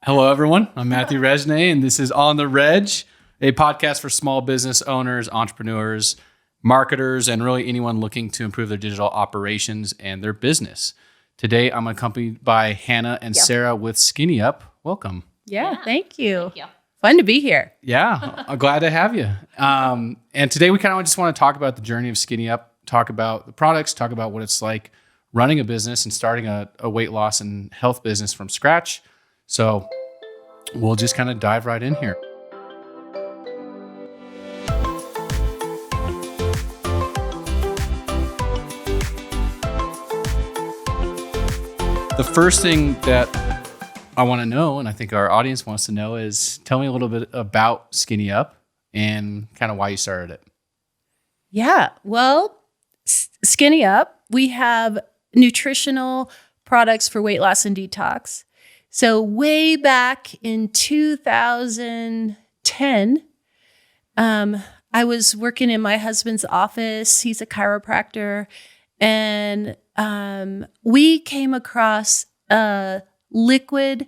Hello, everyone. I'm Matthew Resnay, and this is On the Reg, a podcast for small business owners, entrepreneurs, marketers, and really anyone looking to improve their digital operations and their business. Today, I'm accompanied by Hannah and Sarah with Skinny Up. Welcome. Yeah, thank you. Fun to be here. Yeah, I'm glad to have you. And today, we kind of just want to talk about the journey of Skinny Up, talk about the products, talk about what it's like running a business and starting a weight loss and health business from scratch. So we'll just kind of dive right in here. The first thing that I want to know, and I think our audience wants to know, is tell me a little bit about Skinny Up and kind of why you started it. Yeah, well, Skinny Up, we have nutritional products for weight loss and detox. So way back in 2010, I was working in my husband's office. He's a chiropractor. And we came across a liquid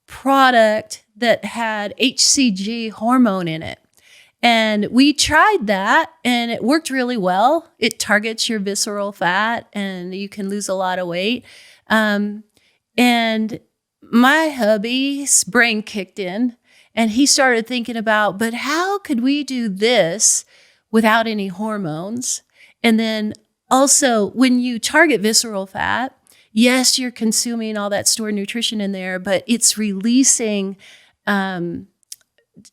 product that had HCG hormone in it. And we tried that and it worked really well. It targets your visceral fat and you can lose a lot of weight. And my hubby's brain kicked in and he started thinking about, but how could we do this without any hormones? And then also when you target visceral fat, yes, you're consuming all that stored nutrition in there, but it's releasing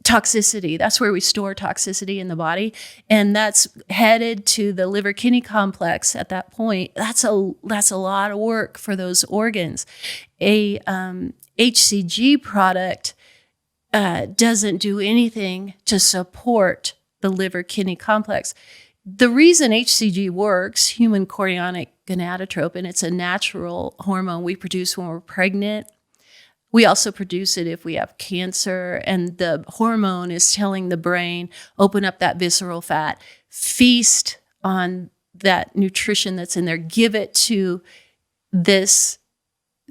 toxicity. That's where we store toxicity in the body. And that's headed to the liver kidney complex at that point. That's a lot of work for those organs. A HCG product doesn't do anything to support the liver kidney complex. The reason HCG works, human chorionic gonadotropin, it's a natural hormone we produce when we're pregnant. We also produce it if we have cancer, and the hormone is telling the brain, open up that visceral fat, feast on that nutrition that's in there, give it to this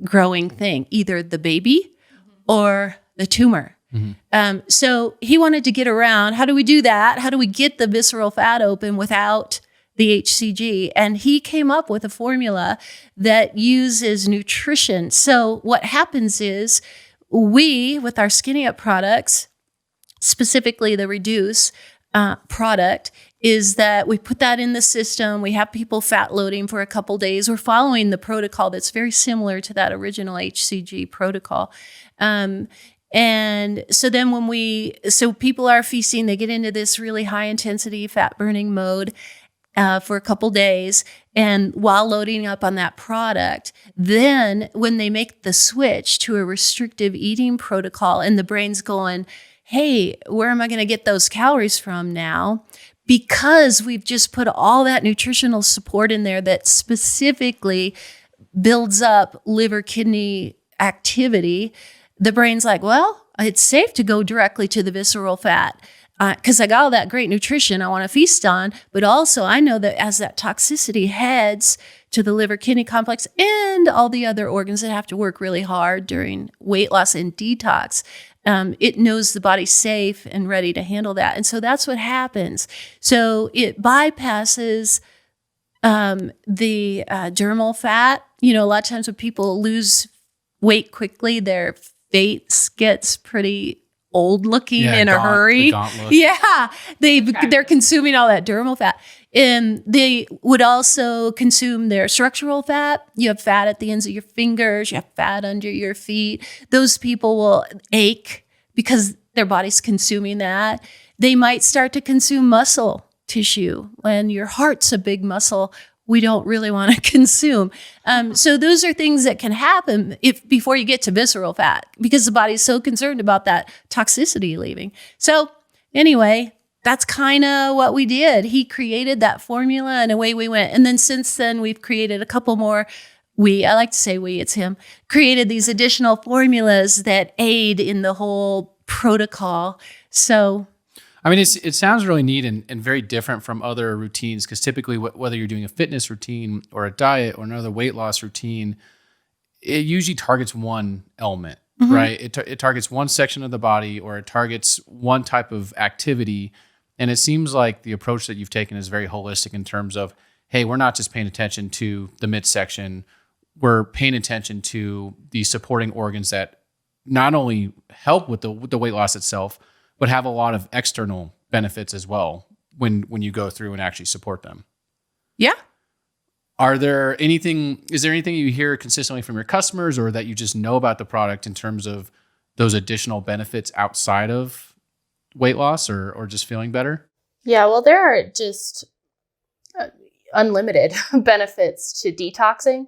growing thing, either the baby or the tumor. Mm-hmm. So he wanted to get around, how do we do that? How do we get the visceral fat open without the HCG? And he came up with a formula that uses nutrition. So what happens is we, with our Skinny Up products, specifically the Reduce product, is that we put that in the system. We have people fat loading for a couple days. We're following the protocol that's very similar to that original HCG protocol. And so then so people are feasting, they get into this really high intensity fat burning mode for a couple days, and while loading up on that product, then when they make the switch to a restrictive eating protocol and the brain's going, hey, where am I going to get those calories from now? Because we've just put all that nutritional support in there that specifically builds up liver kidney activity, the brain's like, well, it's safe to go directly to the visceral fat. Because I got all that great nutrition I want to feast on, but also I know that as that toxicity heads to the liver kidney complex and all the other organs that have to work really hard during weight loss and detox, it knows the body's safe and ready to handle that. And so that's what happens. So it bypasses the dermal fat. You know, a lot of times when people lose weight quickly, their face gets pretty old looking in a hurry. They're consuming all that dermal fat. And they would also consume their structural fat. You have fat at the ends of your fingers, you have fat under your feet. Those people will ache because their body's consuming that. They might start to consume muscle tissue. When your heart's a big muscle, we don't really want to consume. So those are things that can happen before you get to visceral fat, because the body's so concerned about that toxicity leaving. So anyway, that's kind of what we did. He created that formula and away we went. And then since then, we've created a couple more. I like to say it's him, created these additional formulas that aid in the whole protocol. So I mean, it sounds really neat and very different from other routines, because typically whether you're doing a fitness routine or a diet or another weight loss routine, it usually targets one element. right? It targets one section of the body, or it targets one type of activity. And it seems like the approach that you've taken is very holistic in terms of, hey, we're not just paying attention to the midsection, we're paying attention to the supporting organs that not only help with the weight loss itself, but have a lot of external benefits as well when you go through and actually support them. Yeah. Is there anything you hear consistently from your customers, or that you just know about the product in terms of those additional benefits outside of weight loss or just feeling better? Yeah, well, there are just unlimited benefits to detoxing,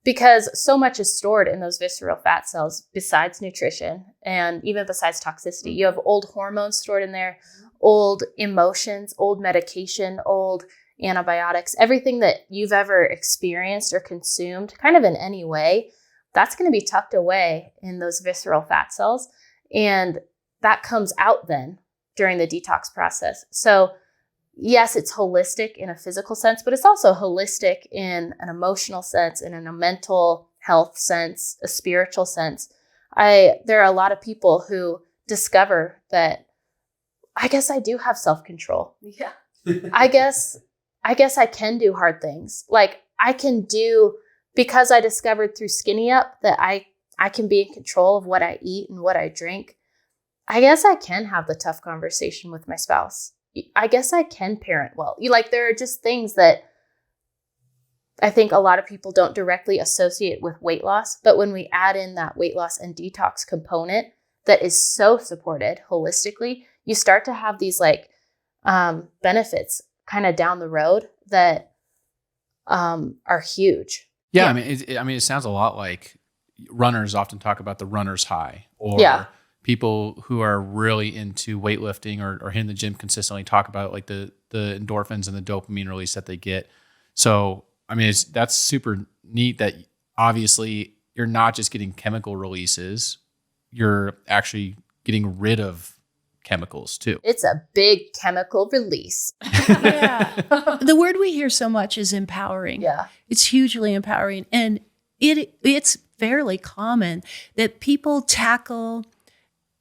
because so much is stored in those visceral fat cells besides nutrition and even besides toxicity. You have old hormones stored in there, old emotions, old medication, old antibiotics, everything that you've ever experienced or consumed kind of in any way, that's going to be tucked away in those visceral fat cells. And that comes out then during the detox process. So yes, it's holistic in a physical sense, but it's also holistic in an emotional sense, in a mental health sense, a spiritual sense. There are a lot of people who discover that I guess I do have self-control. Yeah. I guess I can do hard things. Like I can do, because I discovered through Skinny Up that I can be in control of what I eat and what I drink. I guess I can have the tough conversation with my spouse. I guess I can parent well. There are just things that I think a lot of people don't directly associate with weight loss. But when we add in that weight loss and detox component that is so supported holistically, you start to have these benefits kind of down the road that are huge. Yeah. It sounds a lot like runners often talk about the runner's high, or people who are really into weightlifting or hitting the gym consistently talk about like the endorphins and the dopamine release that they get. So, that's super neat that obviously you're not just getting chemical releases, you're actually getting rid of chemicals too. It's a big chemical release. Yeah. The word we hear so much is empowering. Yeah. It's hugely empowering. And it's fairly common that people tackle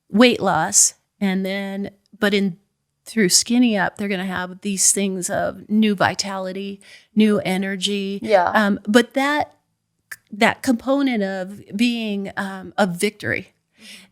weight loss through Skinny Up, they're going to have these things of new vitality, new energy. Yeah. But that component of being a victory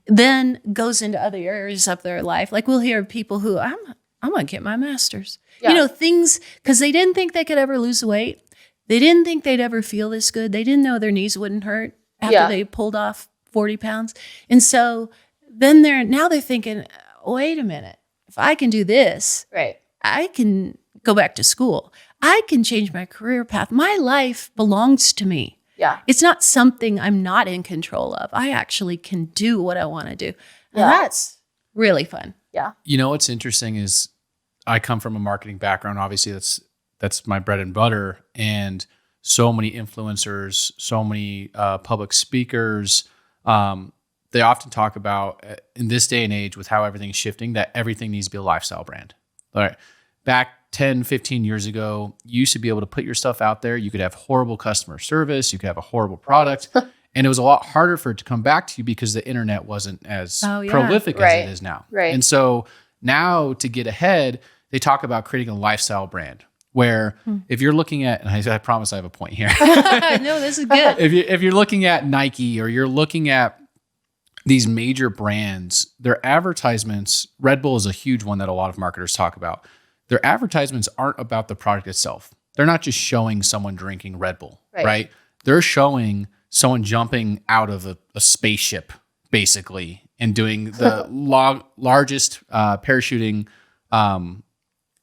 then goes into other areas of their life. Like we'll hear people who, I'm going to get my master's. Yeah. Things, because they didn't think they could ever lose weight. They didn't think they'd ever feel this good. They didn't know their knees wouldn't hurt after they pulled off 40 pounds. And so then they're thinking, wait a minute, if I can do this, right, I can go back to school. I can change my career path. My life belongs to me. Yeah. It's not something I'm not in control of. I actually can do what I want to do. And that's really fun. Yeah. What's interesting is I come from a marketing background. Obviously, that's my bread and butter. And so many influencers, so many public speakers, they often talk about in this day and age with how everything's shifting, that everything needs to be a lifestyle brand. All right. Back 10, 15 years ago, you used to be able to put your stuff out there. You could have horrible customer service. You could have a horrible product. And it was a lot harder for it to come back to you because the internet wasn't as prolific as it is now. Right. And so now to get ahead, they talk about creating a lifestyle brand where if you're looking at, and I promise I have a point here. No, this is good. If you're looking at Nike or you're looking at these major brands, their advertisements, Red Bull is a huge one that a lot of marketers talk about. Their advertisements aren't about the product itself. They're not just showing someone drinking Red Bull, right? They're showing someone jumping out of a spaceship, basically, and doing the largest parachuting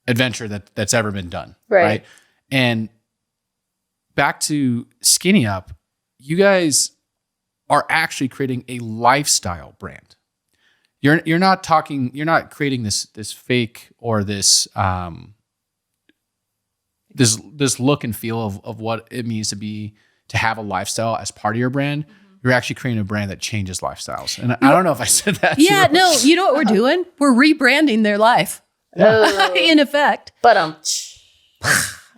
adventure that's ever been done, right? And back to Skinny Up, you guys are actually creating a lifestyle brand. You're not creating this fake or this look and feel of what it means to have a lifestyle as part of your brand. You're actually creating a brand that changes lifestyles. And I don't know if I said that. Yeah, no, you know what we're doing? We're rebranding their life. In effect. But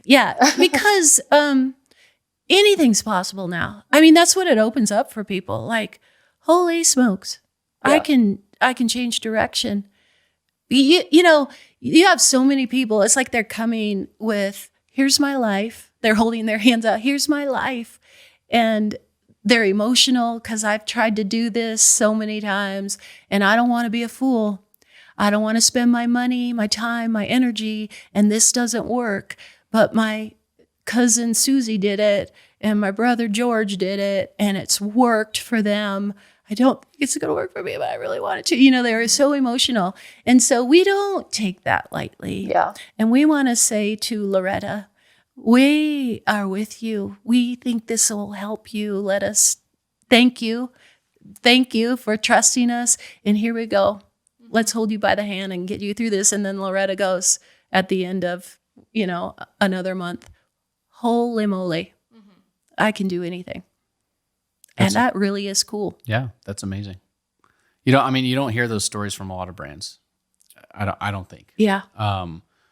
yeah, because anything's possible now. That's what it opens up for people. Like, holy smokes, Yeah. I can change direction. You know, you have so many people. It's like they're coming with, here's my life. They're holding their hands out. Here's my life. And they're emotional because I've tried to do this so many times and I don't want to be a fool. I don't want to spend my money, my time, my energy, and this doesn't work. But my cousin Susie did it and my brother George did it and it's worked for them. I don't think it's going to work for me, but I really want it to. You know, they were so emotional. And so we don't take that lightly. Yeah. And we want to say to Loretta, we are with you. We think this will help you. Let us thank you. Thank you for trusting us. And here we go. Let's hold you by the hand and get you through this. And then Loretta goes at the end of, you know, another month. Holy moly. I can do anything. And that really is cool. Yeah, that's amazing. You know, I mean, you don't hear those stories from a lot of brands. I don't think. Yeah.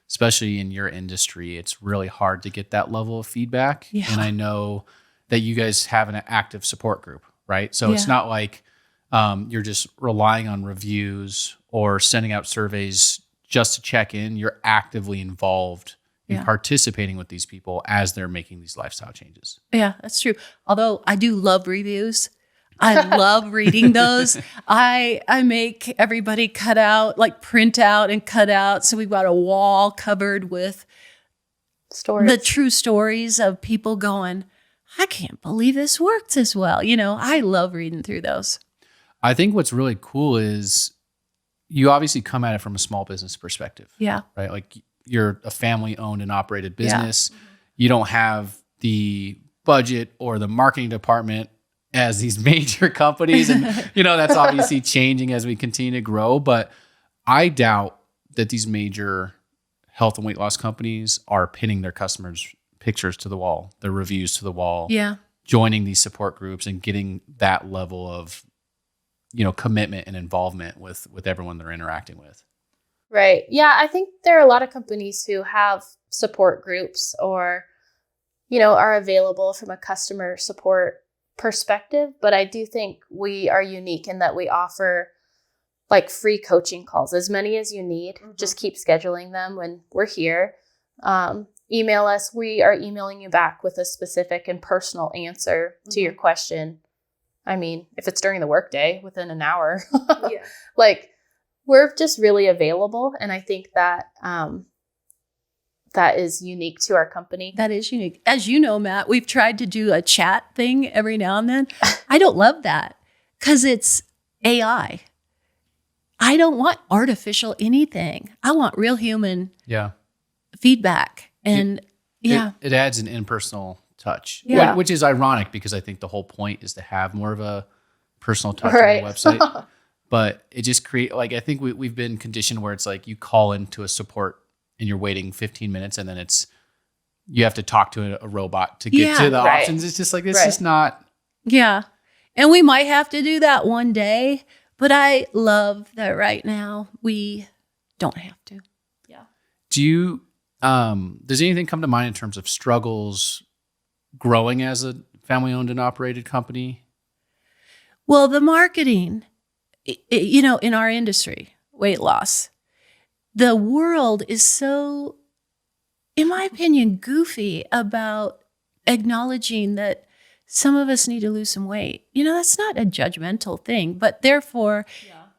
Especially in your industry, it's really hard to get that level of feedback. Yeah. And I know that you guys have an active support group, right? So it's Yeah. not like you're just relying on reviews or sending out surveys just to check in. You're actively involved in Yeah. participating with these people as they're making these lifestyle changes. Yeah, that's true. Although I do love reviews. I love reading those. I make everybody cut out, like print out and cut out. So we've got a wall covered with Stories. the true stories of people going, I can't believe this works as well. You know, I love reading through those. I think what's really cool is you obviously come at it from a small business perspective. Yeah. Right? Like you're a family owned and operated Yeah. business. You don't have the budget or the marketing department as these major companies. And, you know, that's obviously changing as we continue to grow. But I doubt that these major health and weight loss companies are pinning their customers' pictures to the wall, their reviews to the wall, Yeah. joining these support groups and getting that level of, you know, commitment and involvement with everyone they're interacting with. Right. Yeah, I think there are a lot of companies who have support groups or, you know, are available from a customer support perspective. But I do think we are unique in that we offer like free coaching calls, as many as you need. Just keep scheduling them when we're here. Email us. We are emailing you back with a specific and personal answer to your question. I mean, if it's during the workday, within an hour, Yeah. like we're just really available. And I think that that is unique to our company. That is unique. As you know, Matt, we've tried to do a chat thing every now and then. I don't love that because it's AI. I don't want artificial anything. I want real human Yeah. feedback. And yeah. It adds an impersonal touch, Yeah. which is ironic because I think the whole point is to have more of a personal touch Right. on the website. But it just I think we've been conditioned where it's like you call into a support and you're waiting 15 minutes and then you have to talk to a robot to get to the Right. options. It's just like, it's Right. just not. Yeah. And we might have to do that one day, but I love that right now we don't have to. Yeah. Do you, does anything come to mind in terms of struggles growing as a family owned and operated company? Well, the marketing, you know, in our industry, weight loss, the world is so, in my opinion, goofy about acknowledging that some of us need to lose some weight. You know, that's not a judgmental thing, but therefore,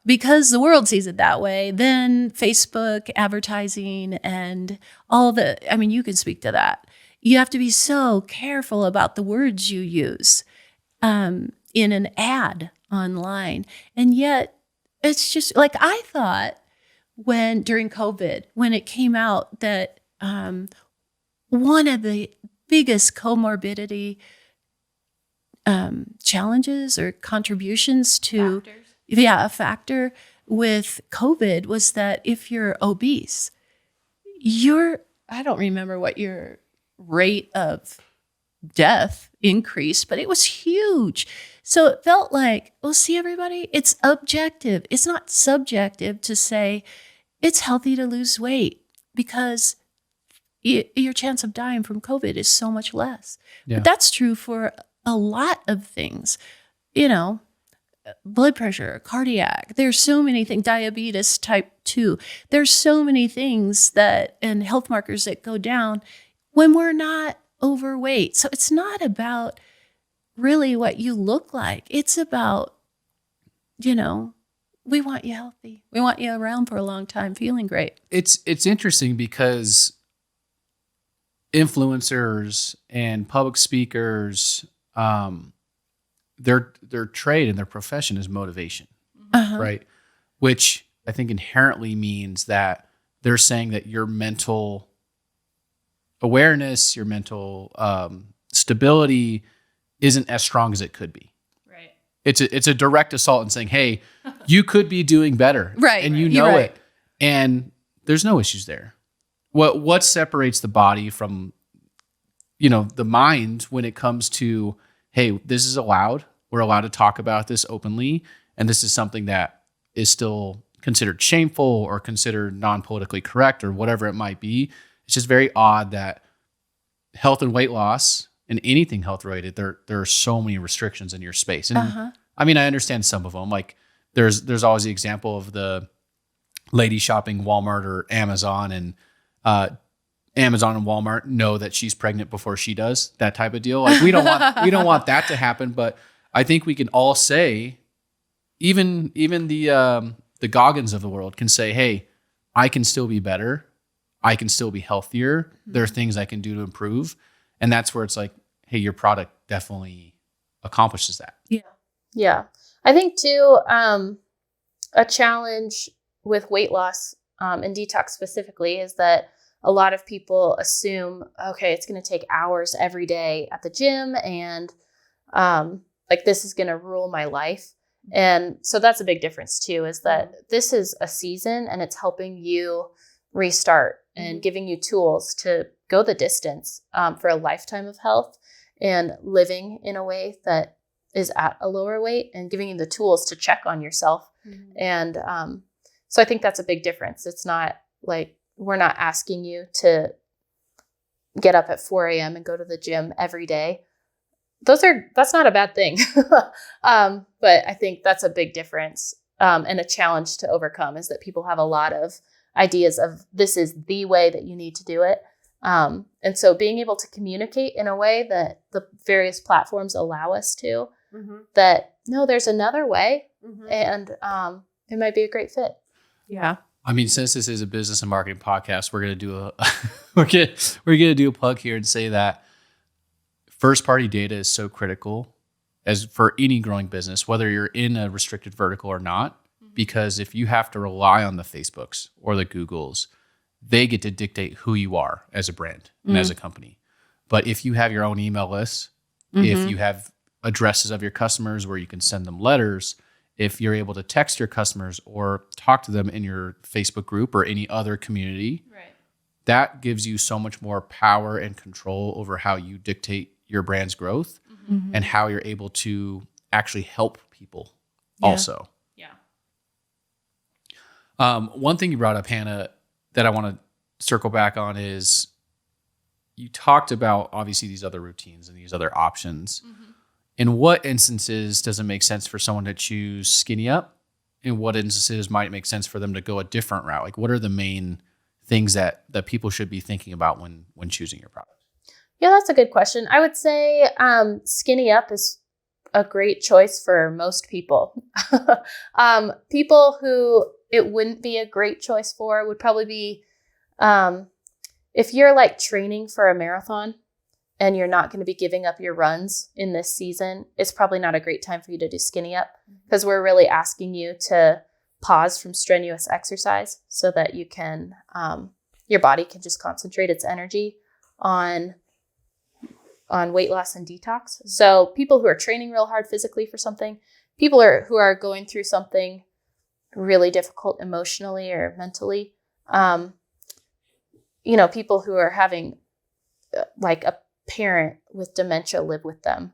because the world sees it that way, then Facebook advertising and all I mean, you can speak to that. You have to be so careful about the words you use in an ad online. And yet it's just like, I thought during COVID, when it came out that one of the biggest comorbidity challenges or contributions to a factor with COVID was that if you're obese, I don't remember what your rate of death increased, but it was huge. So it felt like, well, see, everybody, it's objective. It's not subjective to say it's healthy to lose weight because your chance of dying from COVID is so much less. Yeah. But that's true for a lot of things. You know, blood pressure, cardiac. There's so many things, diabetes type 2. There's so many things and health markers that go down when we're not overweight. So it's not about really what you look like. It's about, we want you healthy. We want you around for a long time, feeling great. It's interesting because influencers and public speakers, their trade and their profession is motivation, right? Which I think inherently means that they're saying that your mental awareness, your mental stability isn't as strong as it could be. Right. It's a direct assault in saying, hey, you could be doing better. Right. And you know it. And there's no issues there. What separates the body from, the mind when it comes to, hey, this is allowed. We're allowed to talk about this openly. And this is something that is still considered shameful or considered non-politically correct or whatever it might be. It's just very odd that health and weight loss and anything health related, there are so many restrictions in your space. And I mean, I understand some of them. Like there's always the example of the lady shopping Walmart or Amazon, and Amazon and Walmart know that she's pregnant before she does, that type of deal. Like we don't want that to happen. But I think we can all say, even the Goggins of the world can say, hey, I can still be better. I can still be healthier. There are things I can do to improve. And that's where it's like, hey, your product definitely accomplishes that. Yeah. Yeah. I think too, a challenge with weight loss and detox specifically is that a lot of people assume, okay, it's going to take hours every day at the gym and like this is going to rule my life. And so that's a big difference too, is that this is a season and it's helping you restart and giving you tools to go the distance for a lifetime of health and living in a way that is at a lower weight and giving you the tools to check on yourself. And so I think that's a big difference. It's not like we're not asking you to get up at 4 a.m. and go to the gym every day. That's not a bad thing. But I think that's a big difference and a challenge to overcome, is that people have a lot of ideas of this is the way that you need to do it. And so being able to communicate in a way that the various platforms allow us to, that no, there's another way, and it might be a great fit. Yeah. I mean, since this is a business and marketing podcast, we're gonna do we're gonna do a plug here and say that first party data is so critical as for any growing business, whether you're in a restricted vertical or not, because if you have to rely on the Facebooks or the Googles, they get to dictate who you are as a brand and as a company. But if you have your own email list, if you have addresses of your customers where you can send them letters, if you're able to text your customers or talk to them in your Facebook group or any other community, that gives you so much more power and control over how you dictate your brand's growth and how you're able to actually help people also. One thing you brought up, Hannah, that I want to circle back on is you talked about obviously these other routines and these other options. In what instances does it make sense for someone to choose Skinny Up? In what instances might it make sense for them to go a different route? Like what are the main things that people should be thinking about when choosing your product? Yeah, that's a good question. I would say Skinny Up is a great choice for most people. People who it wouldn't be a great choice for would probably be if you're like training for a marathon and you're not going to be giving up your runs in this season, it's probably not a great time for you to do Skinny Up, because we're really asking you to pause from strenuous exercise so that you can, your body can just concentrate its energy on weight loss and detox. So people who are training real hard physically for something, people who are going through something really difficult emotionally or mentally, people who are having like a parent with dementia live with them,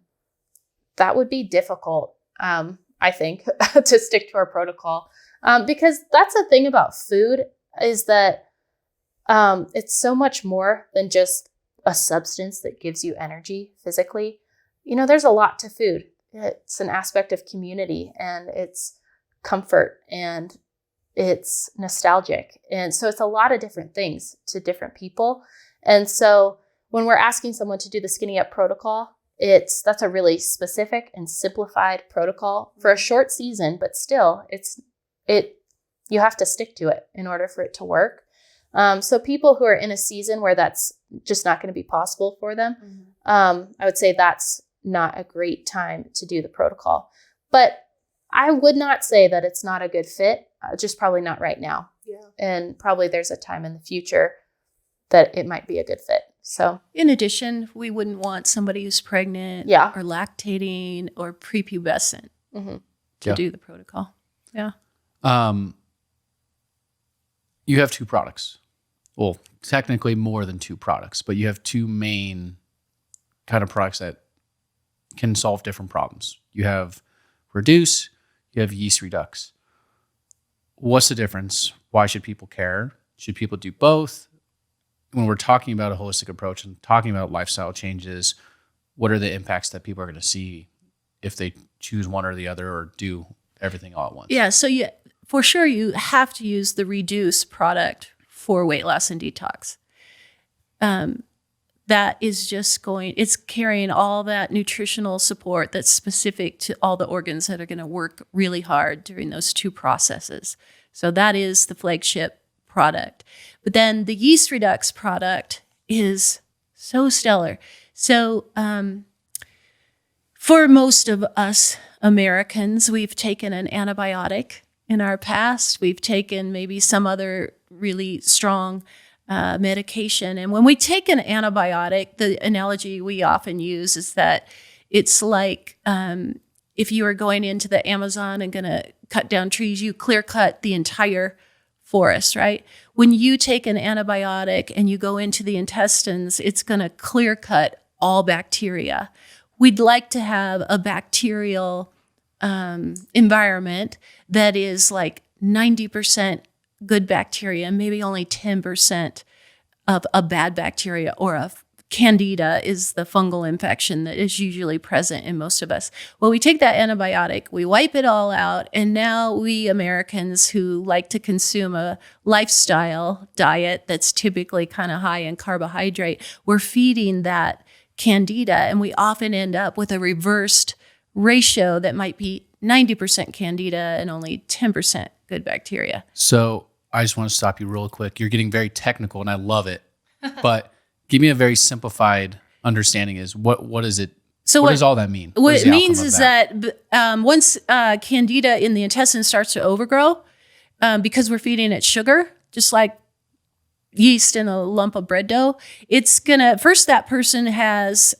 that would be difficult, I think, to stick to our protocol. Because that's the thing about food, is that it's so much more than just a substance that gives you energy physically. There's a lot to food. it's an aspect of community, and it's comfort, and it's nostalgic. And so it's a lot of different things to different people. And so when we're asking someone to do the Skinny Up protocol, that's a really specific and simplified protocol for a short season, but still you have to stick to it in order for it to work. So people who are in a season where that's just not going to be possible for them, I would say that's not a great time to do the protocol. But I would not say that it's not a good fit, just probably not right now. Yeah. And probably there's a time in the future that it might be a good fit. So in addition, we wouldn't want somebody who's pregnant or lactating or prepubescent to do the protocol. Yeah. You have two products. Well, technically more than two products, but you have two main kind of products that can solve different problems. You have reduce, you have yeast redux. What's the difference? Why should people care? Should people do both? When we're talking about a holistic approach and talking about lifestyle changes, what are the impacts that people are going to see if they choose one or the other or do everything all at once? Yeah, so for sure you have to use the reduce product for weight loss and detox. That is just it's carrying all that nutritional support that's specific to all the organs that are going to work really hard during those two processes. So that is the flagship product. But then the yeast redux product is so stellar. So for most of us Americans, we've taken an antibiotic in our past. We've taken maybe some other really strong medication. And when we take an antibiotic, the analogy we often use is that it's like if you are going into the Amazon and going to cut down trees, you clear cut the entire forest, right? When you take an antibiotic and you go into the intestines, it's going to clear cut all bacteria. We'd like to have a bacterial environment that is like 90% good bacteria, maybe only 10% of a bad bacteria, or a candida is the fungal infection that is usually present in most of us. Well, we take that antibiotic, we wipe it all out, and now we Americans who like to consume a lifestyle diet that's typically kind of high in carbohydrate, we're feeding that candida, and we often end up with a reversed ratio that might be 90% candida and only 10% good bacteria. So I just want to stop you real quick. You're getting very technical and I love it, but give me a very simplified understanding is what is it? So what does all that mean? What it means is that once candida in the intestine starts to overgrow, because we're feeding it sugar, just like yeast in a lump of bread dough, it's gonna, first that person has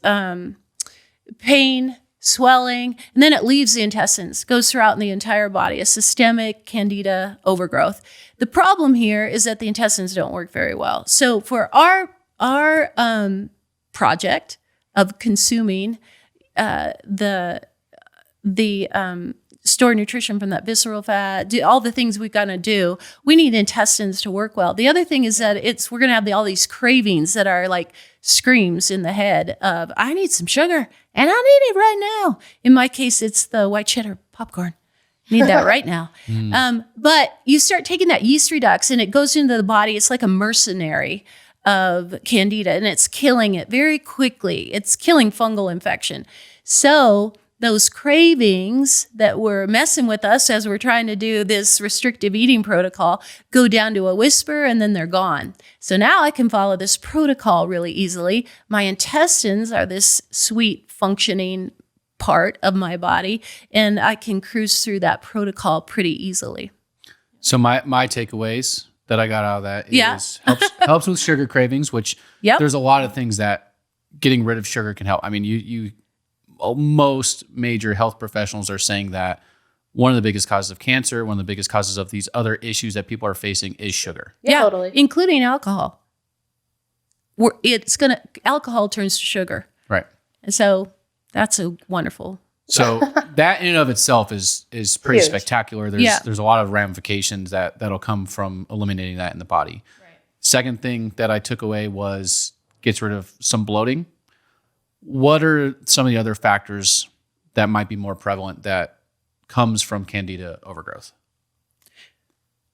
pain, swelling, and then it leaves the intestines, goes throughout in the entire body, a systemic candida overgrowth. The problem here is that the intestines don't work very well. So for our project of consuming the stored nutrition from that visceral fat, do all the things we've got to do, we need intestines to work well. The other thing is that we're going to have all these cravings that are like screams in the head of, I need some sugar and I need it right now. In my case, it's the white cheddar popcorn. Need that right now. But you start taking that yeast redux and it goes into the body. It's like a mercenary of candida and it's killing it very quickly. It's killing fungal infection. So those cravings that were messing with us as we're trying to do this restrictive eating protocol go down to a whisper and then they're gone. So now I can follow this protocol really easily. My intestines are this sweet functioning part of my body and I can cruise through that protocol pretty easily. So my takeaways that I got out of that is helps with sugar cravings, which there's a lot of things that getting rid of sugar can help. I mean, most major health professionals are saying that one of the biggest causes of cancer, one of the biggest causes of these other issues that people are facing is sugar. Yeah, totally. Including alcohol. Alcohol turns to sugar. Right. And so that's a wonderful. So that in and of itself is pretty huge. Spectacular. There's a lot of ramifications that'll come from eliminating that in the body. Right. Second thing that I took away was gets rid of some bloating. What are some of the other factors that might be more prevalent that comes from candida overgrowth?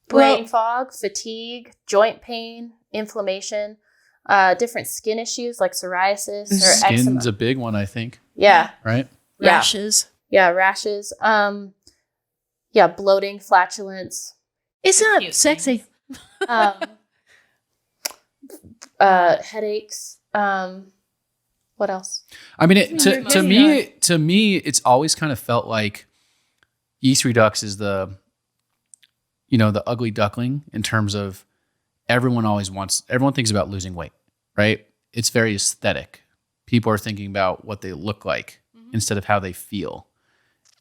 Brain fog, fatigue, joint pain, inflammation, different skin issues like psoriasis or eczema. Skin's a big one, I think. Yeah. Right? Rashes. Yeah, rashes. Bloating, flatulence. It's not sexy. Headaches. What else? I mean, to me, it's always kind of felt like yeast redux is the ugly duckling in terms of everyone thinks about losing weight, right? It's very aesthetic. People are thinking about what they look like instead of how they feel.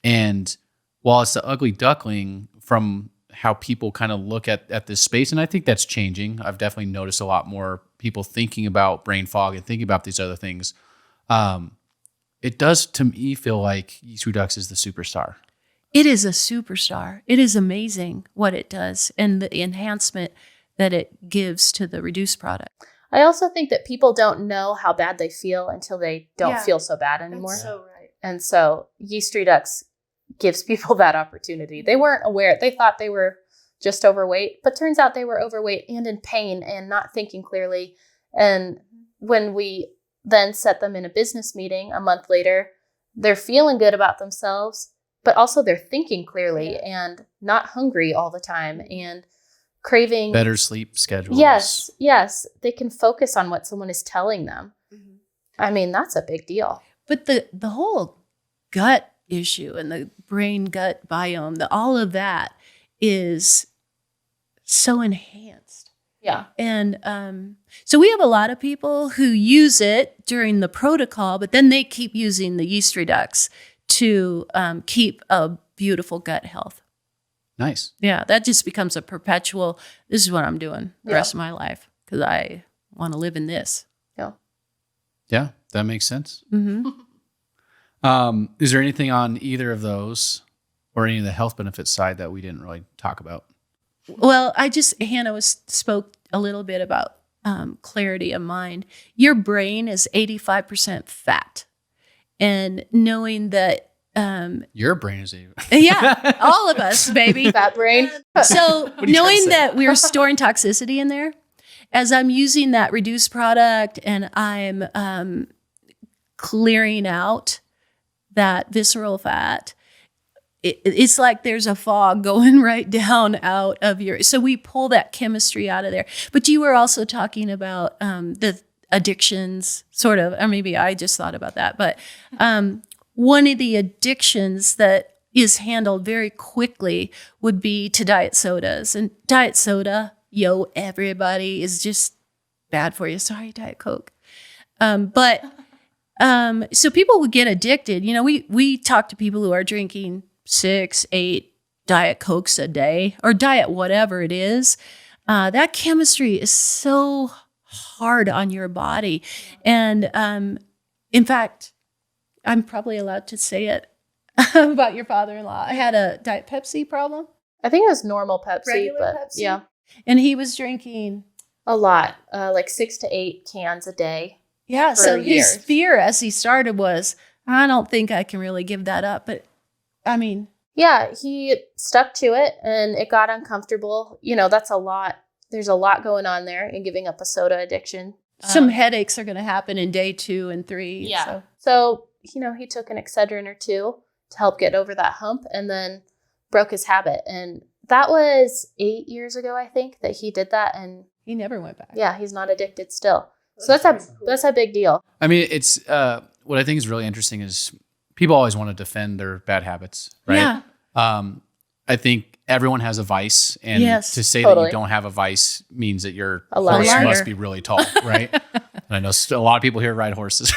And while it's the ugly duckling from how people kind of look at this space, and I think that's changing. I've definitely noticed a lot more people thinking about brain fog and thinking about these other things. It does, to me, feel like yeast redux is the superstar. It is a superstar. It is amazing what it does and the enhancement that it gives to the reduced product. I also think that people don't know how bad they feel until they don't feel so bad anymore. That's so right. And so yeast redux gives people that opportunity. They weren't aware. They thought they were just overweight, but turns out they were overweight and in pain and not thinking clearly. And when we then set them in a business meeting a month later, they're feeling good about themselves, but also they're thinking clearly and not hungry all the time and craving better sleep schedules. Yes. They can focus on what someone is telling them. Mm-hmm. I mean, that's a big deal. But the whole gut issue and the brain gut biome, all of that is so enhanced. Yeah. And so we have a lot of people who use it during the protocol, but then they keep using the yeast redux to keep a beautiful gut health. Nice. Yeah, that just becomes a perpetual, this is what I'm doing the rest of my life because I want to live in this. Yeah. Yeah, that makes sense. Mm-hmm. Is there anything on either of those or any of the health benefits side that we didn't really talk about? Well, Hannah spoke a little bit about clarity of mind. Your brain is 85% fat. And knowing that your brain is yeah, all of us, baby. Fat brain. So knowing that we're storing toxicity in there, as I'm using that reduced product and I'm clearing out that visceral fat, it's like there's a fog going right down out of so we pull that chemistry out of there. But you were also talking about the addictions, sort of, or maybe I just thought about that, but one of the addictions that is handled very quickly would be to diet sodas. And diet soda, everybody, is just bad for you. Sorry, Diet Coke. So people would get addicted. We talk to people who are drinking 6, 8 Diet Cokes a day or diet whatever it is. That chemistry is so hard on your body. And in fact, I'm probably allowed to say it about your father-in-law. I had a Diet Pepsi problem. I think it was normal Pepsi, Regular but Pepsi. yeah. And he was drinking a lot, like 6 to 8 cans a day. Yeah. So his years. fear as he started was, I don't think I can really give that up. But I mean, yeah, he stuck to it and it got uncomfortable. That's a lot. There's a lot going on there in giving up a soda addiction. Some headaches are going to happen in day 2 and 3. Yeah. So he took an Excedrin or 2 to help get over that hump and then broke his habit. And that was 8 years ago, I think, that he did that. And he never went back. Yeah, he's not addicted still. So that's a big deal. I mean, it's what I think is really interesting is people always want to defend their bad habits, right? Yeah. I think everyone has a vice, and to say that you don't have a vice means that your horse must be really tall, right? And I know a lot of people here ride horses.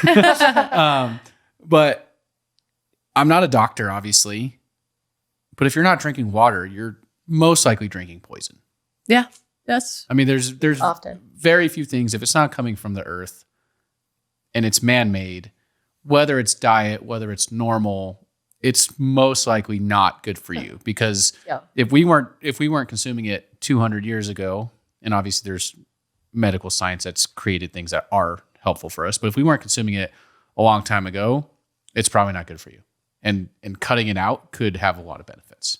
But I'm not a doctor, obviously. But if you're not drinking water, you're most likely drinking poison. Yeah, I mean, there's often very few things, if it's not coming from the earth and it's man-made, whether it's diet, whether it's normal, it's most likely not good for you. Because if we weren't consuming it 200 years ago, and obviously there's medical science that's created things that are helpful for us, but if we weren't consuming it a long time ago, it's probably not good for you. and cutting it out could have a lot of benefits.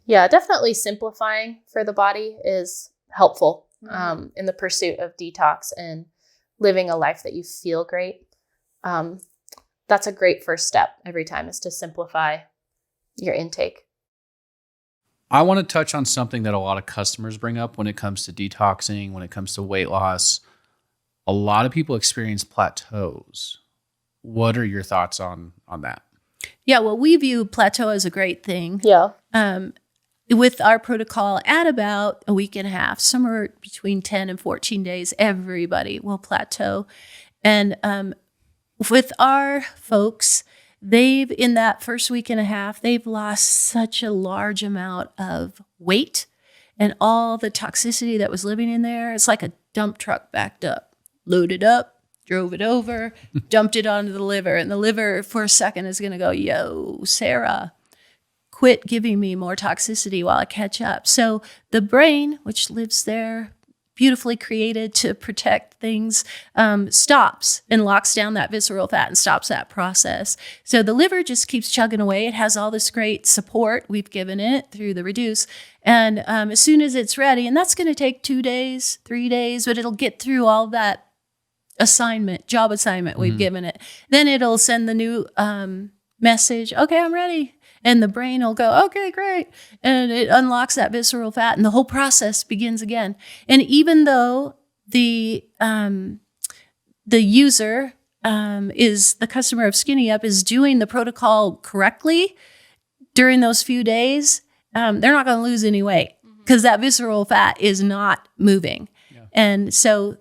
Yeah, definitely simplifying for the body is helpful in the pursuit of detox and living a life that you feel great. That's a great first step every time, is to simplify your intake. I want to touch on something that a lot of customers bring up when it comes to detoxing, when it comes to weight loss. A lot of people experience plateaus. What are your thoughts on that? Yeah, well, we view plateau as a great thing. Yeah. With our protocol, at about a week and a half, somewhere between 10 and 14 days, everybody will plateau. And with our folks, in that first week and a half, they've lost such a large amount of weight and all the toxicity that was living in there. It's like a dump truck backed up, loaded up, drove it over, dumped it onto the liver. And the liver for a second is going to go, yo, Sarah, quit giving me more toxicity while I catch up. So the brain, which lives there, beautifully created to protect things, stops and locks down that visceral fat and stops that process. So the liver just keeps chugging away. It has all this great support we've given it through the reduce. And as soon as it's ready, and that's going to take 2 days, 3 days, but it'll get through all that job assignment we've given it. Then it'll send the new message, okay, I'm ready. And the brain will go, okay, great. And it unlocks that visceral fat and the whole process begins again. And even though the user is the customer of Skinny Up is doing the protocol correctly during those few days, they're not going to lose any weight because that visceral fat is not moving. Yeah. And so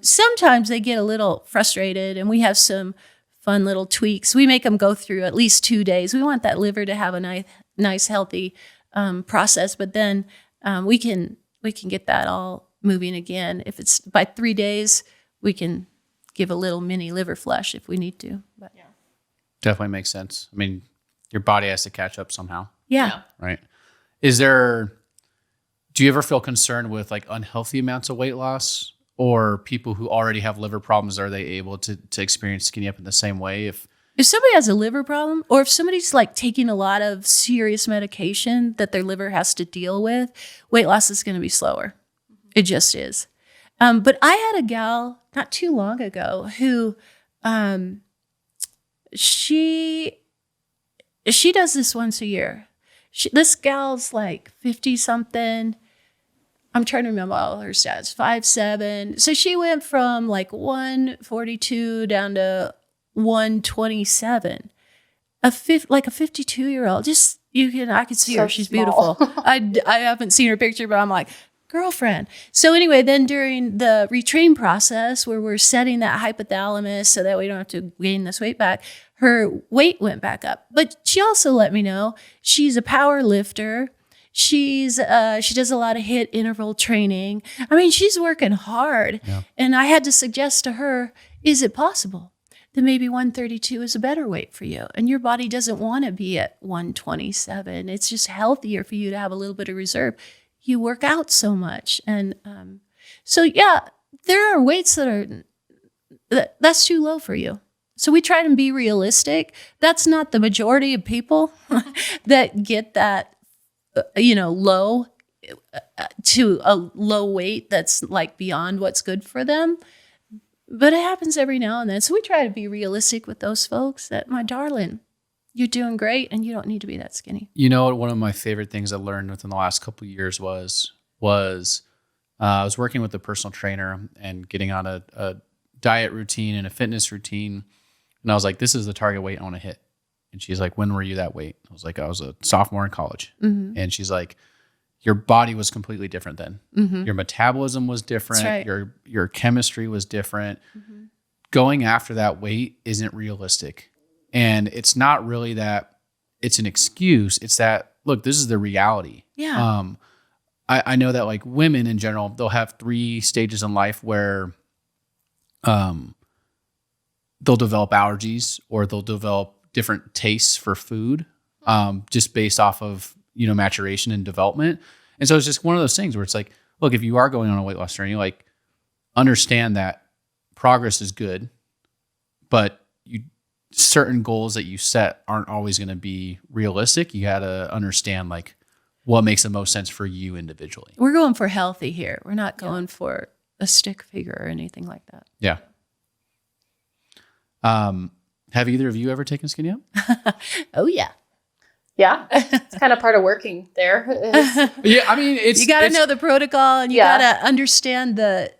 sometimes they get a little frustrated, and we have some fun little tweaks. We make them go through at least 2 days. We want that liver to have a nice healthy process, but then we can get that all moving again. If it's by 3 days, we can give a little mini liver flush if we need to. But yeah, definitely makes sense. I mean, your body has to catch up somehow. Yeah. Right. Do you ever feel concerned with like unhealthy amounts of weight loss? Or people who already have liver problems, are they able to experience Skinny Up in the same way? If somebody has a liver problem, or if somebody's like taking a lot of serious medication that their liver has to deal with, weight loss is going to be slower. It just is. But I had a gal not too long ago who she does this once a year. This gal's like 50 something. I'm trying to remember all her stats, 5'7". So she went from like 142 down to 127. Like a 52-year-old. I could see her. She's small. beautiful. I haven't seen her picture, but I'm like, girlfriend. So anyway, then during the retrain process where we're setting that hypothalamus so that we don't have to gain this weight back, her weight went back up. But she also let me know she's a power lifter. She does a lot of HIIT interval training. I mean, she's working hard. Yeah. And I had to suggest to her, is it possible that maybe 132 is a better weight for you? And your body doesn't want to be at 127. It's just healthier for you to have a little bit of reserve. You work out so much. And so, yeah, there are weights that's too low for you. So we try to be realistic. That's not the majority of people that get that low to a low weight that's like beyond what's good for them. But it happens every now and then. So we try to be realistic with those folks that, my darling, you're doing great and you don't need to be that skinny. You know, one of my favorite things I learned within the last couple of years was I was working with a personal trainer and getting on a diet routine and a fitness routine. And I was like, this is the target weight I want to hit. And she's like, when were you that weight? I was like, I was a sophomore in college. Mm-hmm. And she's like, your body was completely different then. Mm-hmm. Your metabolism was different. Right. Your chemistry was different. Mm-hmm. Going after that weight isn't realistic. And it's not really that it's an excuse. It's that, look, this is the reality. Yeah. I know that like women in general, they'll have 3 stages in life where they'll develop allergies or they'll develop different tastes for food, just based off of, maturation and development. And so it's just one of those things where it's like, look, if you are going on a weight loss journey, like understand that progress is good, but certain goals that you set aren't always going to be realistic. You got to understand like what makes the most sense for you individually. We're going for healthy here. We're not going for a stick figure or anything like that. Yeah. Have either of you ever taken Skinny Up? Oh yeah. Yeah. It's kind of part of working there. Yeah. I mean, you got to know the protocol and you got to understand the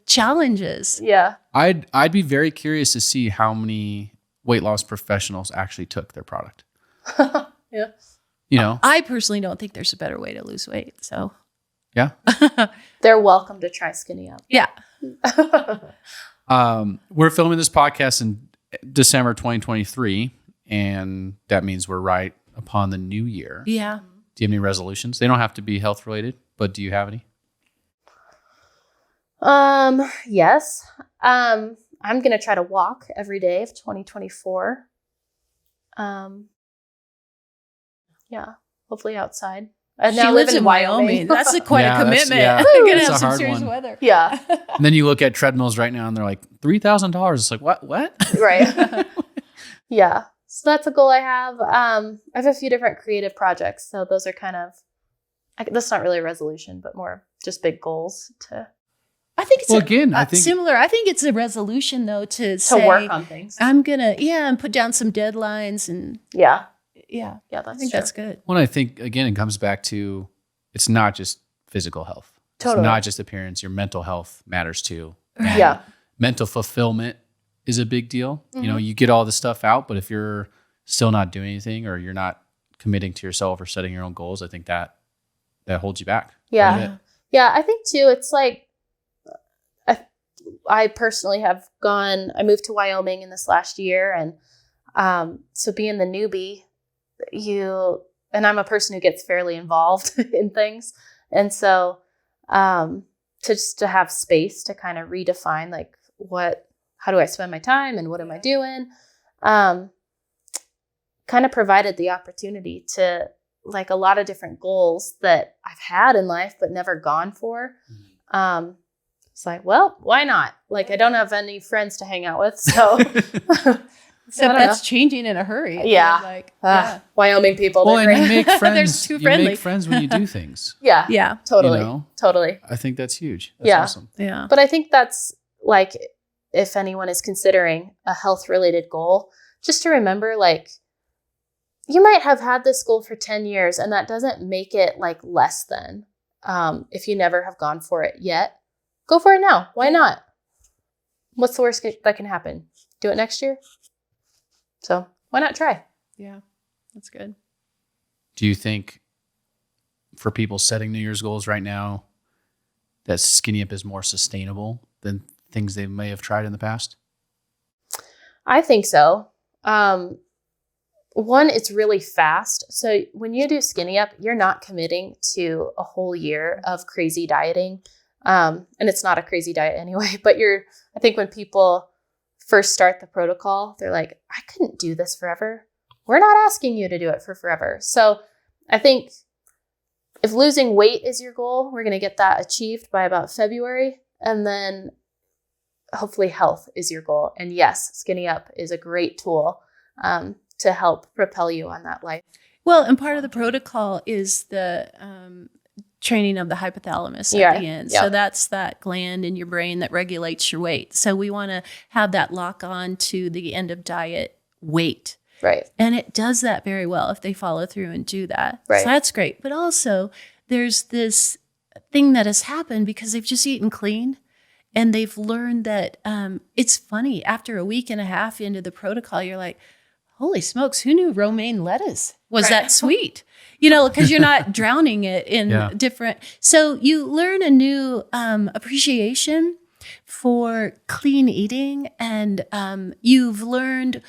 challenges. Yeah. I'd be very curious to see how many weight loss professionals actually took their product. Yeah. You know, I personally don't think there's a better way to lose weight. So yeah. They're welcome to try Skinny Up. Yeah. We're filming this podcast in December 2023, and that means we're right upon the new year. Yeah. Do you have any resolutions? They don't have to be health related, but do you have any? Yes. I'm going to try to walk every day of 2024. Yeah, hopefully outside. And She now I lives in Wyoming. That's quite a commitment. Yeah, You're going to that's have a some hard serious one. weather. Yeah. And then you look at treadmills right now and they're like $3,000. It's like, what? Right. Yeah. So that's a goal I have. I have a few different creative projects. So those are kind of, that's not really a resolution, but more just big goals to I think it's I think similar. I think it's a resolution though to say, work on things. I'm going to, and put down some deadlines and Yeah. yeah. Yeah, I think that's good. Well, I think, again, it comes back to it's not just physical health. Totally. It's not just appearance. Your mental health matters too. Yeah. Mental fulfillment is a big deal. You know, you get all this stuff out, but if you're still not doing anything or you're not committing to yourself or setting your own goals, I think that holds you back. Yeah. quite a bit. Yeah. I think too, it's like, I personally have I moved to Wyoming in this last year. And so being the newbie, and I'm a person who gets fairly involved in things. And so to have space to kind of redefine like how do I spend my time and what am I doing? Kind of provided the opportunity to like a lot of different goals that I've had in life, but never gone for. It's like, well, why not? Like, I don't have any friends to hang out with, so. Except that's changing in a hurry. Yeah. Like, Wyoming people. Well, and you make friends. They're too you friendly. make friends when you do things. Yeah. Yeah. Totally. You know? Totally. I think that's huge. That's Yeah. awesome. Yeah. But I think that's like, if anyone is considering a health related goal, just to remember, like, you might have had this goal for 10 years and that doesn't make it like less than, if you never have gone for it yet. Go for it now. Why not? What's the worst that can happen? Do it next year. So why not try? Yeah. That's good. Do you think for people setting New Year's goals right now that Skinny Up is more sustainable than things they may have tried in the past? I think so. One, it's really fast. So when you do Skinny Up, you're not committing to a whole year of crazy dieting. And it's not a crazy diet anyway, but I think when people first start the protocol, they're like, I couldn't do this forever. We're not asking you to do it for forever. So I think if losing weight is your goal, we're going to get that achieved by about February. And then hopefully health is your goal. And yes, Skinny Up is a great tool to help propel you on that life. Well, and part of the protocol is the training of the hypothalamus at the end. Yeah. So that's that gland in your brain that regulates your weight. So we want to have that lock on to the end of diet weight. Right. And it does that very well if they follow through and do that. Right. So that's great. But also there's this thing that has happened because they've just eaten clean and they've learned that it's funny. After a week and a half into the protocol, you're like, holy smokes, who knew romaine lettuce was that sweet? You know, because you're not drowning it in different. So you learn a new appreciation for clean eating, and you've learned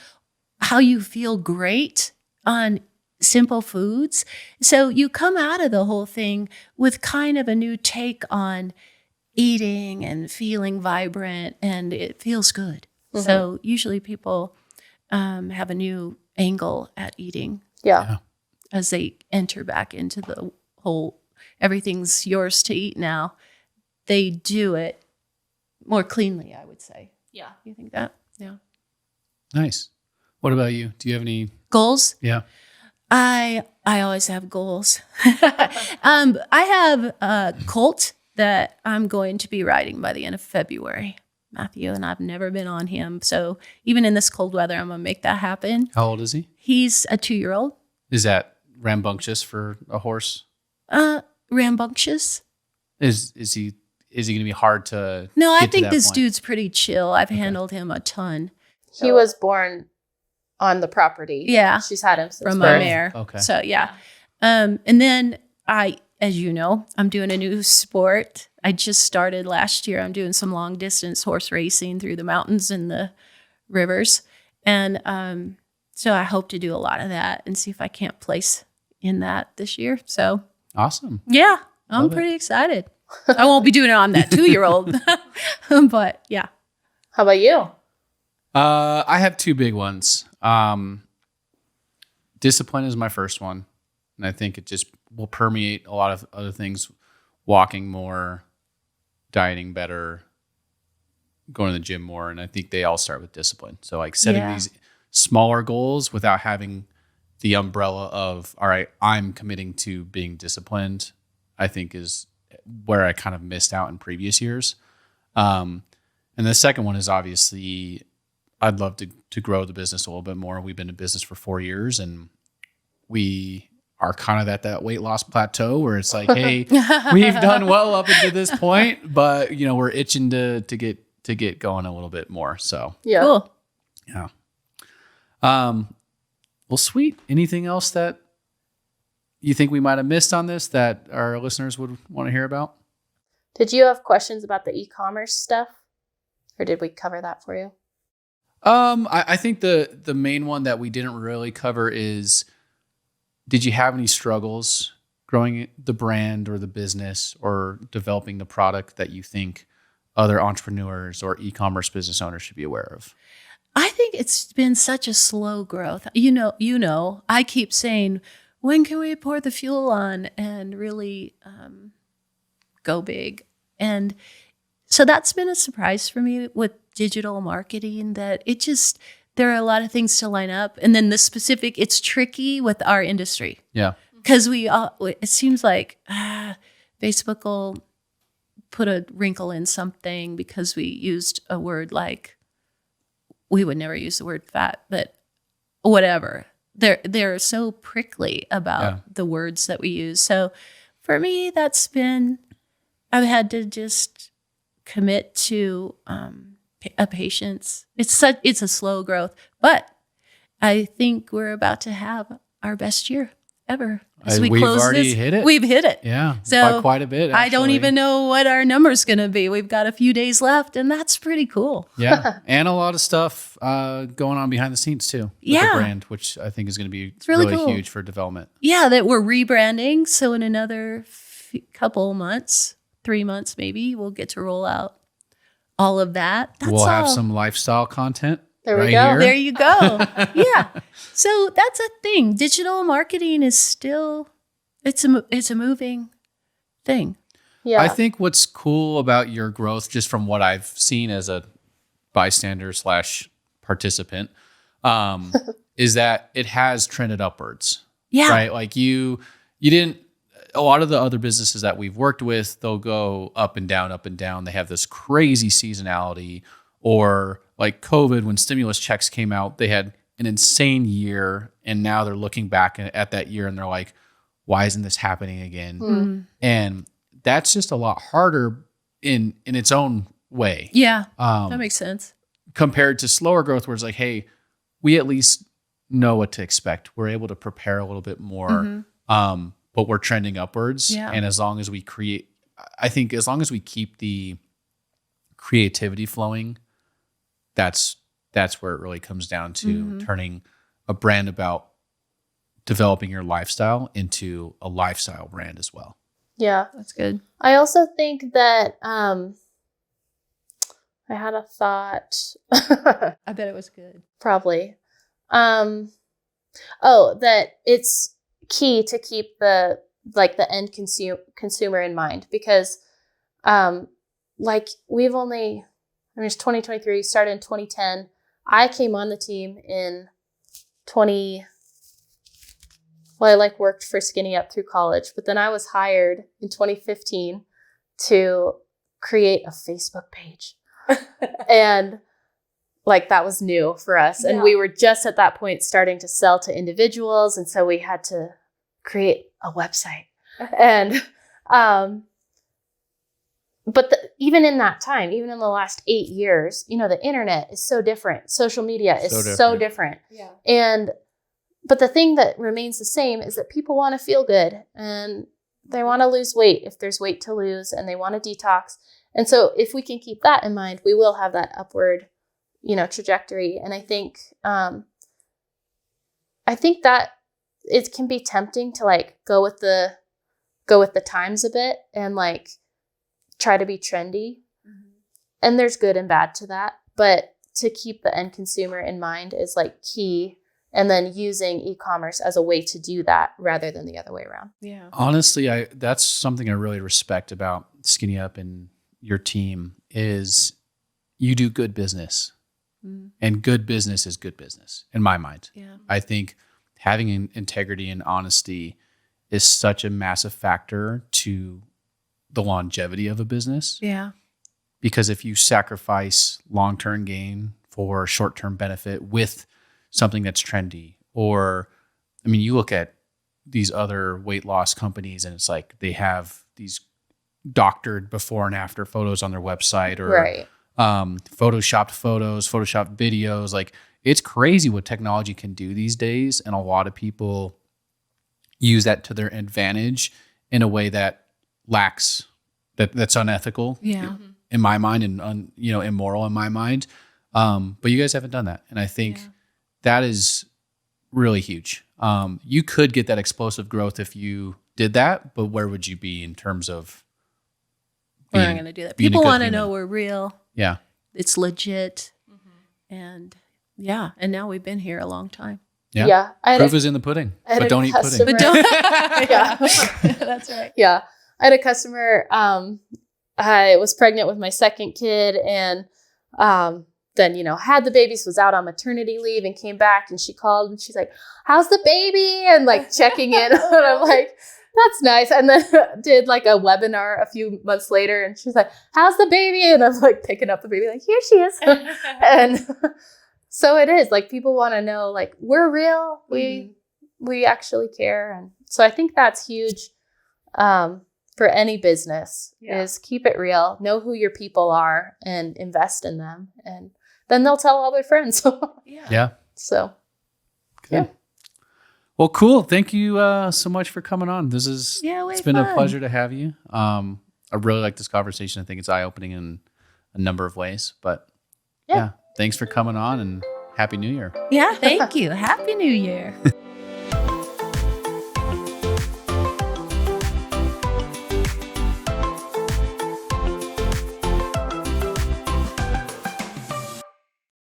how you feel great on simple foods. So you come out of the whole thing with kind of a new take on eating and feeling vibrant, and it feels good. Mm-hmm. So usually people have a new angle at eating. Yeah. As they enter back into the whole, everything's yours to eat now. They do it more cleanly, I would say. Yeah. You think that? Yeah. Nice. What about you? Do you have any Goals? Yeah. I always have goals. I have a colt that I'm going to be riding by the end of February, Matthew, and I've never been on him. So even in this cold weather, I'm going to make that happen. How old is he? He's a 2-year-old. Is that rambunctious for a horse? Rambunctious. Is he going to be hard to No, I get to think that this point? dude's pretty chill. I've handled him a ton. He was born on the property. Yeah. She's had him since From birth. my mare. Okay. So yeah. And then as you know, I'm doing a new sport. I just started last year. I'm doing some long distance horse racing through the mountains and the rivers. And so I hope to do a lot of that and see if I can't place in that this year. So Awesome. yeah, I'm Love it. pretty excited. I won't be doing it on that 2-year-old, but yeah. How about you? I have 2 big ones. Discipline is my first one. And I think it just will permeate a lot of other things, walking more, dieting better, going to the gym more. And I think they all start with discipline. So like setting these smaller goals without having the umbrella of, all right, I'm committing to being disciplined, I think is where I kind of missed out in previous years. And the second one is obviously I'd love to grow the business a little bit more. We've been in business for 4 years and we are kind of at that weight loss plateau where it's like, hey, we've done well up until this point, but we're itching to get going a little bit more. So Yeah. Cool. yeah. Well, sweet. Anything else that you think we might have missed on this that our listeners would want to hear about? Did you have questions about the e-commerce stuff? Or did we cover that for you? I think the main one that we didn't really cover is, did you have any struggles growing the brand or the business or developing the product that you think other entrepreneurs or e-commerce business owners should be aware of? I think it's been such a slow growth. I keep saying, when can we pour the fuel on and really go big? And so that's been a surprise for me with digital marketing, that there are a lot of things to line up. And then it's tricky with our industry. Yeah. Because it seems like Facebook will put a wrinkle in something because we used a word like, we would never use the word fat, but whatever. They're so prickly about the words that we use. So for me, I've had to just commit to a patience. It's a slow growth, but I think we're about to have our best year ever. As We've already hit it. We've hit it. Yeah. So by quite a bit. I don't actually. even know what our number's going to be. We've got a few days left, and that's pretty cool. Yeah. And a lot of stuff going on behind the scenes too. With Yeah. the brand, which I think is going to be really really cool. huge for development. Yeah, that we're rebranding. So in another couple months, 3 months maybe, we'll get to roll out all of that. We'll have some lifestyle content. There we right go. here. There you go. Yeah. So that's a thing. Digital marketing is still, it's a moving thing. Yeah. I think what's cool about your growth, just from what I've seen as a bystander / participant, is that it has trended upwards. Yeah. Right. Like you didn't, a lot of the other businesses that we've worked with, they'll go up and down, up and down. They have this crazy seasonality, or like COVID, when stimulus checks came out, they had an insane year. And now they're looking back at that year and they're like, why isn't this happening again? Mm. And that's just a lot harder in its own way. Yeah. That makes sense. Compared to slower growth, where it's like, hey, we at least know what to expect. We're able to prepare a little bit more, but we're trending upwards. Yeah. And as long as we as long as we keep the creativity flowing, that's where it really comes down to turning a brand about developing your lifestyle into a lifestyle brand as well. Yeah. That's good. I also think that I had a thought. I bet it was good. Probably. That it's key to keep the end consumer in mind, because it's 2023, started in 2010. I came on the team in I like worked for Skinny Up through college, but then I was hired in 2015 to create a Facebook page. And like that was new for us. And we were just at that point starting to sell to individuals. And so we had to create a website. And, but even in that time, even in the last 8 years, you know, the internet is so different. Social media is so different. Yeah. But the thing that remains the same is that people want to feel good and they want to lose weight if there's weight to lose, and they want to detox. And so if we can keep that in mind, we will have that upward, you know, trajectory. And I think that it can be tempting to like go with the times a bit and like try to be trendy. Mm-hmm. And there's good and bad to that, but to keep the end consumer in mind is like key. And then using e-commerce as a way to do that rather than the other way around. Yeah. Honestly, that's something I really respect about Skinny Up and your team is you do good business. Mm. And good business is good business in my mind. Yeah. I think having integrity and honesty is such a massive factor to the longevity of a business. Yeah. Because if you sacrifice long-term gain for short-term benefit with something that's trendy, or, I mean, you look at these other weight loss companies and it's like they have these doctored before and after photos on their website, or photoshopped photos, photoshopped videos. Like, it's crazy what technology can do these days. And a lot of people use that to their advantage in a way that lacks, that's unethical in my mind, and immoral in my mind. But you guys haven't done that. And I think that is really huge. You could get that explosive growth if you did that, but where would you be in terms of we're not going to do that. People want to know we're real. Yeah. It's legit. Mm-hmm. And and now we've been here a long time. Yeah. Proof is in the pudding, but don't eat pudding. But don't. That's right. Yeah. I had a customer, I was pregnant with my second kid, and then, had the babies, was out on maternity leave and came back, and she called and she's like, how's the baby? And like checking in. And I'm like, that's nice. And then did like a webinar a few months later, and she's like, how's the baby? And I'm like picking up the baby, like, here she is. And so it is like, people want to know, like, we're real. We actually care. And so I think that's huge for any business is keep it real, know who your people are and invest in them. And then they'll tell all their friends. Yeah. So, good. Well, cool. Thank you so much for coming on. It's been a pleasure to have you. I really like this conversation. I think it's eye-opening in a number of ways, but thanks for coming on, and Happy New Year. Yeah. Thank you. Happy New Year.